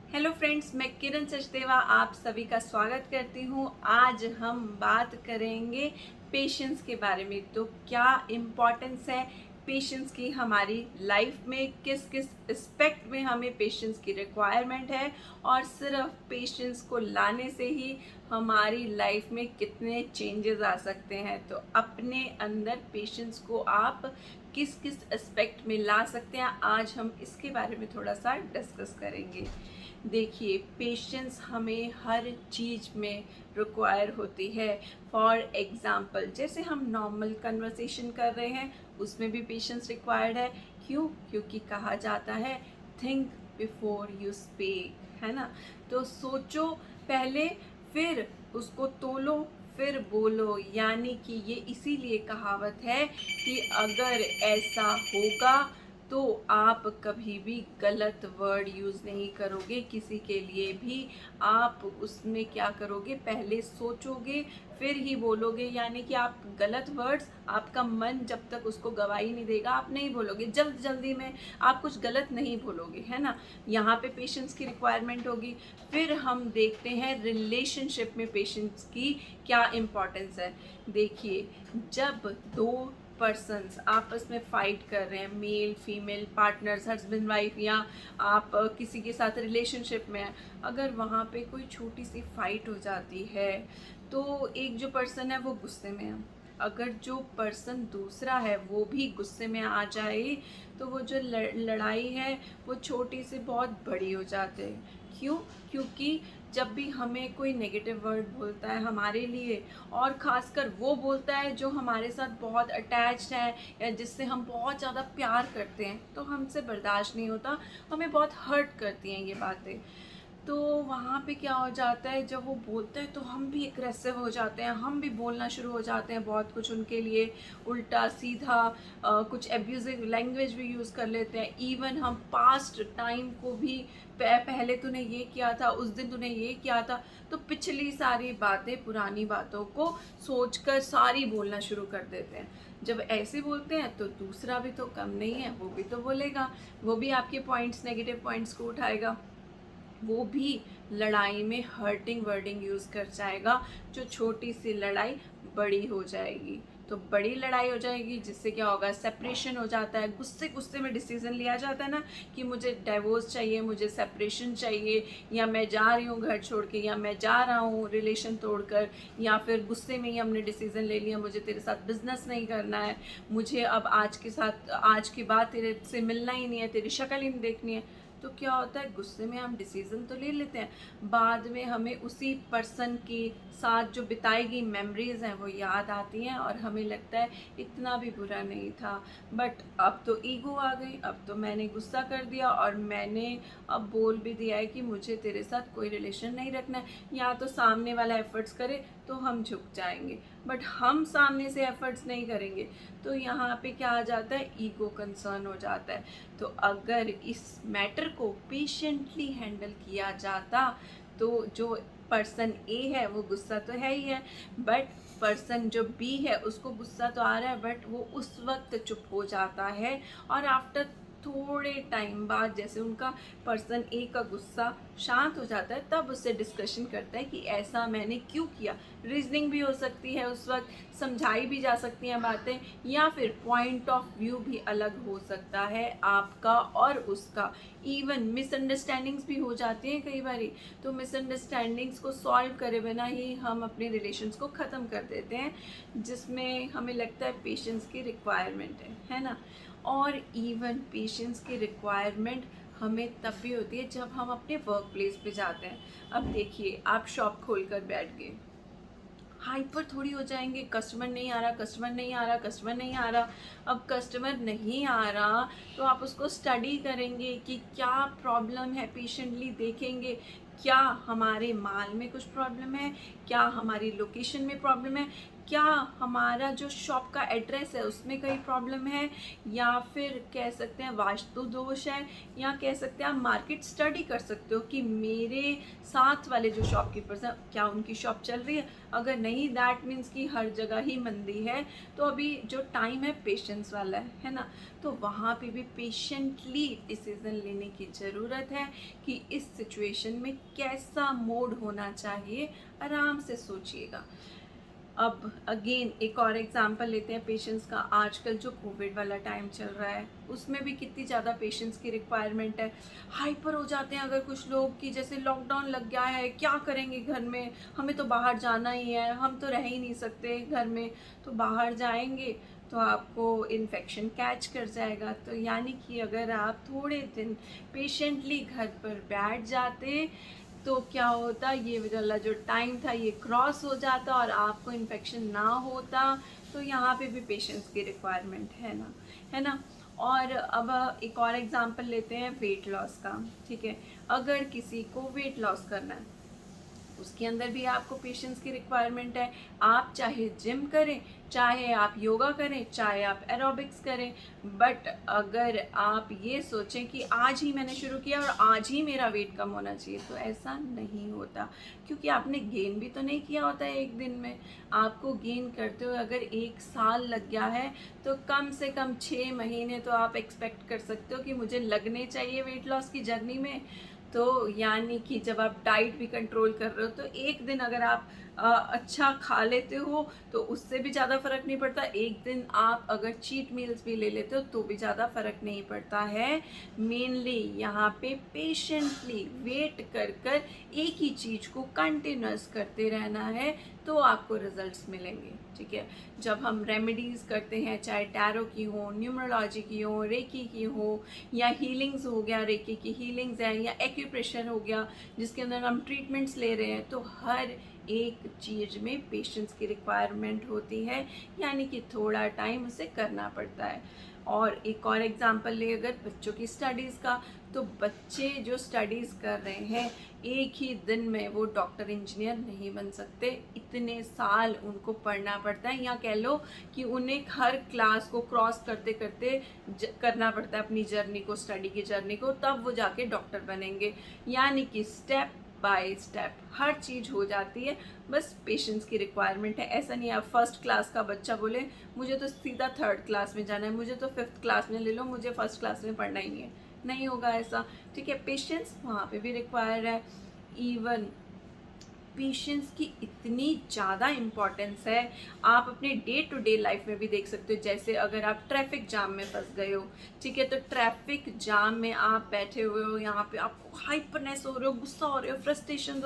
Hello friends, मैं किरण सचदेवा आप सभी का स्वागत करती हूँ। आज हम बात करेंगे पेशेंस के बारे में। तो क्या इम्पोर्टेंस है पेशेंस की हमारी लाइफ में, किस किस एस्पेक्ट में हमें पेशेंस की रिक्वायरमेंट है और सिर्फ पेशेंस को लाने से ही हमारी लाइफ में कितने चेंजेस आ सकते हैं। तो अपने अंदर पेशेंस को आप किस किस एस्पेक्ट में ला सकते हैं, आज हम इसके बारे में थोड़ा सा डिस्कस करेंगे। देखिए, पेशेंस हमें हर चीज़ में रिक्वायर होती है। फॉर एग्ज़ाम्पल, जैसे हम नॉर्मल कन्वर्सेशन कर रहे हैं, उसमें भी पेशेंस रिक्वायर्ड है। क्यों? क्योंकि कहा जाता है थिंक बिफोर यू स्पीक, है ना। तो सोचो पहले, फिर उसको तोलो, फिर बोलो। यानी कि ये इसीलिए कहावत है कि अगर ऐसा होगा तो आप कभी भी गलत वर्ड यूज़ नहीं करोगे किसी के लिए भी। आप उसमें क्या करोगे, पहले सोचोगे फिर ही बोलोगे। यानी कि आप गलत वर्ड्स, आपका मन जब तक उसको गवाही नहीं देगा आप नहीं बोलोगे। जल्दी में आप कुछ गलत नहीं बोलोगे, है ना। यहाँ पे पेशेंस की रिक्वायरमेंट होगी। फिर हम देखते हैं रिलेशनशिप में पेशेंस की क्या इम्पोर्टेंस है। देखिए, जब दो पर्सन्स आपस में फाइट कर रहे हैं, male female partners, husband wife, या आप किसी के साथ रिलेशनशिप में हैं, अगर वहाँ पे कोई छोटी सी फाइट हो जाती है तो एक जो पर्सन है वो गुस्से में है। अगर जो पर्सन दूसरा है वो भी गुस्से में आ जाए तो वो जो लड़ाई है वो छोटी से बहुत बड़ी हो जाती है। क्यों? क्योंकि जब भी हमें कोई नेगेटिव वर्ड बोलता है हमारे लिए, और ख़ासकर वो बोलता है जो हमारे साथ बहुत अटैच्ड है या जिससे हम बहुत ज़्यादा प्यार करते हैं, तो हमसे बर्दाश्त नहीं होता, हमें बहुत हर्ट करती हैं ये बातें। तो वहाँ पे क्या हो जाता है, जब वो बोलते हैं तो हम भी एग्रेसिव हो जाते हैं, हम भी बोलना शुरू हो जाते हैं बहुत कुछ उनके लिए उल्टा सीधा, कुछ एब्यूजिव लैंग्वेज भी यूज़ कर लेते हैं। इवन हम पास्ट टाइम को भी, पहले तूने ये किया था, उस दिन तूने ये किया था, तो पिछली सारी बातें, पुरानी बातों को सोचकर सारी बोलना शुरू कर देते हैं। जब ऐसे बोलते हैं तो दूसरा भी तो कम नहीं है, वो भी तो बोलेगा, वो भी आपके पॉइंट्स, नेगेटिव पॉइंट्स को उठाएगा, वो भी लड़ाई में हर्टिंग वर्डिंग यूज़ कर जाएगा, जो छोटी सी लड़ाई बड़ी हो जाएगी। तो बड़ी लड़ाई हो जाएगी जिससे क्या होगा, सेपरेशन हो जाता है। गुस्से गुस्से में डिसीजन लिया जाता है ना कि मुझे डाइवोर्स चाहिए, मुझे सेपरेशन चाहिए, या मैं जा रही हूँ घर छोड़ के, या मैं जा रहा हूँ रिलेशन तोड़कर, या फिर गुस्से में ही हमने डिसीजन ले लिया मुझे तेरे साथ बिजनेस नहीं करना है, मुझे अब आज के बाद तेरे से मिलना ही नहीं है, तेरी शक्ल ही नहीं देखनी है। तो क्या होता है, गुस्से में हम डिसीज़न तो ले लेते हैं, बाद में हमें उसी पर्सन के साथ जो बिताई गई मेमोरीज़ हैं वो याद आती हैं और हमें लगता है इतना भी बुरा नहीं था। बट अब तो ईगो आ गई, अब तो मैंने गुस्सा कर दिया और मैंने अब बोल भी दिया है कि मुझे तेरे साथ कोई रिलेशन नहीं रखना है। या तो सामने वाला एफर्ट्स करे तो हम झुक जाएंगे, बट हम सामने से एफर्ट्स नहीं करेंगे तो यहाँ पे क्या आ जाता है, ईगो कंसर्न हो जाता है। तो अगर इस मैटर को पेशेंटली हैंडल किया जाता तो जो पर्सन ए है वो गुस्सा तो है ही है, बट पर्सन जो बी है उसको गुस्सा तो आ रहा है बट वो उस वक्त चुप हो जाता है, और आफ्टर थोड़े टाइम बाद जैसे उनका पर्सन ए का गुस्सा शांत हो जाता है तब उससे डिस्कशन करता है कि ऐसा मैंने क्यों किया। रीजनिंग भी हो सकती है, उस वक्त समझाई भी जा सकती हैं बातें, या फिर पॉइंट ऑफ व्यू भी अलग हो सकता है आपका और उसका। इवन मिसअंडरस्टैंडिंग्स भी हो जाती हैं कई बारी, तो मिसअंडरस्टैंडिंग्स को सॉल्व करे बिना ही हम अपने रिलेशंस को ख़त्म कर देते हैं, जिसमें हमें लगता है पेशेंस की रिक्वायरमेंट है ना। और इवन पेशेंस की रिक्वायरमेंट हमें तब भी होती है जब हम अपने वर्क प्लेस पे जाते हैं। अब देखिए, आप शॉप खोल कर बैठ गए, हाइपर थोड़ी हो जाएंगे, कस्टमर नहीं आ रहा, कस्टमर नहीं आ रहा, कस्टमर नहीं आ रहा। अब कस्टमर नहीं आ रहा तो आप उसको स्टडी करेंगे कि क्या प्रॉब्लम है, पेशेंटली देखेंगे क्या हमारे माल में कुछ प्रॉब्लम है, क्या हमारी लोकेशन में प्रॉब्लम है, क्या हमारा जो शॉप का एड्रेस है उसमें कोई प्रॉब्लम है, या फिर कह सकते हैं वास्तु दोष है, या कह सकते हैं आप मार्केट स्टडी कर सकते हो कि मेरे साथ वाले जो शॉपकीपर्स हैं क्या उनकी शॉप चल रही है। अगर नहीं, दैट मीन्स कि हर जगह ही मंदी है। तो अभी जो टाइम है पेशेंस वाला है ना, तो वहाँ पे भी पेशेंटली डिसीज़न लेने की ज़रूरत है कि इस सिचुएशन में कैसा मोड होना चाहिए। आराम से सोचिएगा। अब अगेन एक और एग्जांपल लेते हैं पेशेंस का। आजकल जो कोविड वाला टाइम चल रहा है उसमें भी कितनी ज़्यादा पेशेंस की रिक्वायरमेंट है। हाइपर हो जाते हैं अगर कुछ लोग कि जैसे लॉकडाउन लग गया है, क्या करेंगे घर में, हमें तो बाहर जाना ही है, हम तो रह ही नहीं सकते घर में, तो बाहर जाएंगे तो आपको इन्फेक्शन कैच कर जाएगा। तो यानी कि अगर आप थोड़े दिन पेशेंटली घर पर बैठ जाते तो क्या होता, ये वाला जो टाइम था ये क्रॉस हो जाता और आपको इन्फेक्शन ना होता। तो यहाँ पे भी पेशेंस की रिक्वायरमेंट है ना। और अब एक और एग्जांपल लेते हैं वेट लॉस का। ठीक है, अगर किसी को वेट लॉस करना है उसके अंदर भी आपको पेशेंस की रिक्वायरमेंट है। आप चाहे जिम करें, चाहे आप योगा करें, चाहे आप एरोबिक्स करें, बट अगर आप ये सोचें कि आज ही मैंने शुरू किया और आज ही मेरा वेट कम होना चाहिए, तो ऐसा नहीं होता। क्योंकि आपने गेन भी तो नहीं किया होता है एक दिन में। आपको गेन करते हुए अगर 1 साल लग गया है तो कम से कम 6 महीने तो आप एक्सपेक्ट कर सकते हो कि मुझे लगने चाहिए वेट लॉस की जर्नी में। तो यानी कि जब आप डाइट भी कंट्रोल कर रहे हो तो एक दिन अगर आप अच्छा खा लेते हो तो उससे भी ज़्यादा फ़र्क नहीं पड़ता। एक दिन आप अगर चीट मील्स भी ले लेते हो तो भी ज़्यादा फ़र्क नहीं पड़ता है। मेनली यहाँ पे पेशेंटली वेट कर कर एक ही चीज़ को कंटिन्यूस करते रहना है तो आपको रिजल्ट्स मिलेंगे। ठीक है, जब हम रेमेडीज़ करते हैं, चाहे टैरो की हो, न्यूमरोलॉजी की हो, रेकी की हो, या हीलिंग्स हो गया, रेकी की हीलिंग्स है, या एक्यूप्रेशर हो गया जिसके अंदर हम ट्रीटमेंट्स ले रहे हैं, तो हर एक चीज़ में पेशेंस की रिक्वायरमेंट होती है। यानी कि थोड़ा टाइम उसे करना पड़ता है। और एक और एग्जांपल ले अगर बच्चों की स्टडीज़ का, तो बच्चे जो स्टडीज़ कर रहे हैं एक ही दिन में वो डॉक्टर इंजीनियर नहीं बन सकते। इतने साल उनको पढ़ना पड़ता है, या कह लो कि उन्हें हर क्लास को क्रॉस करते करते करना पड़ता है अपनी जर्नी को, स्टडी की जर्नी को, तब वो जाके डॉक्टर बनेंगे। यानी कि स्टेप बाय स्टेप हर चीज़ हो जाती है, बस पेशेंस की रिक्वायरमेंट है। ऐसा नहीं आप फर्स्ट क्लास का बच्चा बोले मुझे तो सीधा 3rd क्लास में जाना है, मुझे तो 5th क्लास में ले लो, मुझे फर्स्ट क्लास में पढ़ना ही नहीं है, नहीं होगा ऐसा। ठीक है, पेशेंस वहाँ पे भी रिक्वायर है। इवन पेशेंस की इतनी ज़्यादा इम्पॉर्टेंस है, आप अपने डे टू डे लाइफ में भी देख सकते हो। जैसे अगर आप ट्रैफिक जाम में फंस गए हो, ठीक है, तो ट्रैफिक जाम में आप बैठे हुए हो, यहाँ पे आपको हाइपरनेस हो रहे हो, गुस्सा हो रहे हो, फ्रस्ट्रेशन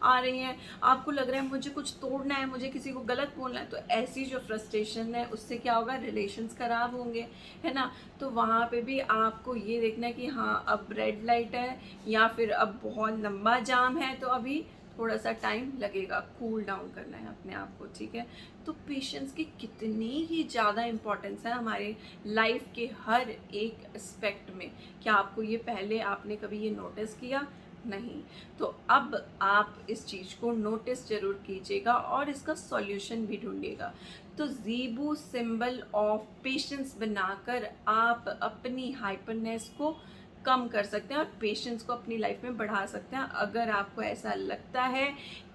आ रही हैं, आपको लग रहा है मुझे कुछ तोड़ना है, मुझे किसी को गलत बोलना है, तो ऐसी जो फ्रस्ट्रेशन है उससे क्या होगा, रिलेशंस खराब होंगे, है ना। तो वहाँ पे भी आपको ये देखना है कि हाँ अब रेड लाइट है या फिर अब बहुत लंबा जाम है, तो अभी थोड़ा सा टाइम लगेगा, कूल डाउन करना है अपने आप को। ठीक है, तो पेशेंस की कितनी ही ज़्यादा इम्पोर्टेंस है हमारे लाइफ के हर एक एस्पेक्ट में। क्या आपको ये पहले आपने कभी ये नोटिस किया? नहीं। तो अब आप इस चीज़ को नोटिस ज़रूर कीजिएगा और इसका सॉल्यूशन भी ढूंढिएगा। तो ज़ीबू सिंबल ऑफ पेशेंस बनाकर आप अपनी हाइपरनेस को कम कर सकते हैं और पेशेंस को अपनी लाइफ में बढ़ा सकते हैं। अगर आपको ऐसा लगता है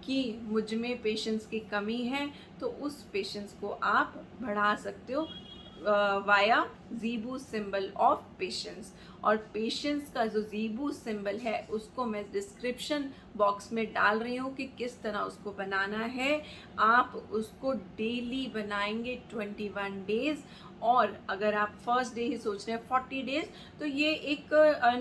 कि मुझ में पेशेंस की कमी है तो उस पेशेंस को आप बढ़ा सकते हो वाया ज़ीबू सिंबल ऑफ पेशेंस। और पेशेंस का जो ज़ीबू सिंबल है उसको मैं डिस्क्रिप्शन बॉक्स में डाल रही हूँ कि किस तरह उसको बनाना है। आप उसको डेली बनाएंगे 21 डेज़, और अगर आप फर्स्ट डे ही सोच रहे हैं 40 डेज़, तो ये एक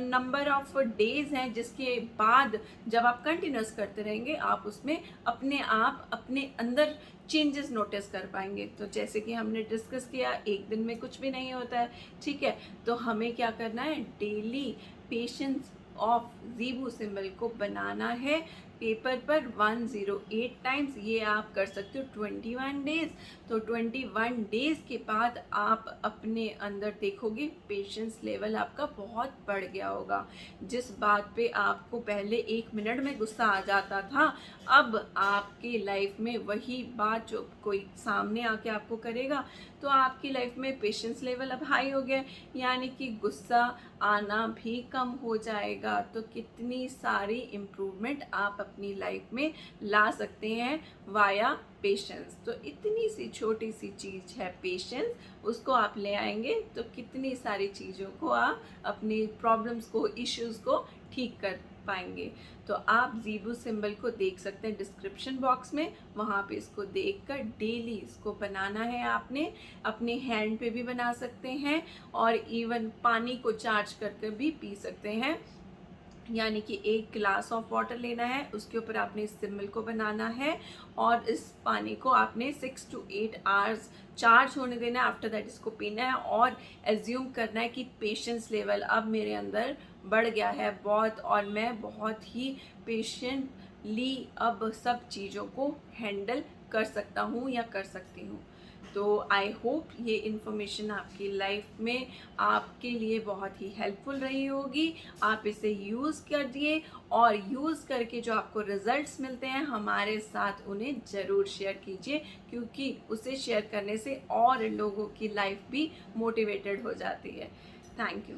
नंबर ऑफ डेज़ हैं जिसके बाद जब आप कंटिन्यूस करते रहेंगे आप उसमें अपने आप अपने अंदर चेंजेस नोटिस कर पाएंगे। तो जैसे कि हमने डिस्कस किया एक दिन में कुछ भी नहीं होता है। ठीक है, तो हमें क्या करना है, डेली पेशेंस ऑफ ज़ीबू सिंबल को बनाना है पेपर पर 108 टाइम्स। ये आप कर सकते हो 21 डेज। तो 21 डेज के बाद आप अपने अंदर देखोगे पेशेंस लेवल आपका बहुत बढ़ गया होगा। जिस बात पे आपको पहले 1 मिनट में गुस्सा आ जाता था, अब आपकी लाइफ में वही बात जो कोई सामने आके आपको करेगा तो आपकी लाइफ में पेशेंस लेवल अब हाई हो गया, यानी कि गुस्सा आना भी कम हो जाएगा। तो कितनी सारी इम्प्रूवमेंट आप अपनी लाइफ में ला सकते हैं वाया पेशेंस। तो इतनी सी छोटी सी चीज़ है पेशेंस, उसको आप ले आएंगे तो कितनी सारी चीज़ों को आप अपनी प्रॉब्लम्स को, इश्यूज़ को ठीक कर पाएंगे। तो आप ज़ीबू सिंबल को देख सकते हैं डिस्क्रिप्शन बॉक्स में, वहाँ पे इसको देखकर डेली इसको बनाना है आपने। अपने हैंड पे भी बना सकते हैं और इवन पानी को चार्ज करके भी पी सकते हैं। यानी कि 1 ग्लास ऑफ वाटर लेना है, उसके ऊपर आपने इस सिंबल को बनाना है और इस पानी को आपने 6 to 8 आवर्स चार्ज होने देना है। आफ्टर दैट इसको पीना है और एज्यूम करना है कि पेशेंस लेवल अब मेरे अंदर बढ़ गया है बहुत, और मैं बहुत ही पेशेंटली अब सब चीज़ों को हैंडल कर सकता हूँ या कर सकती हूँ। तो आई होप ये इन्फॉर्मेशन आपकी लाइफ में आपके लिए बहुत ही हेल्पफुल रही होगी। आप इसे यूज़ करिए और यूज़ करके जो आपको रिजल्ट्स मिलते हैं हमारे साथ उन्हें ज़रूर शेयर कीजिए, क्योंकि उसे शेयर करने से और लोगों की लाइफ भी मोटिवेटेड हो जाती है। Thank you.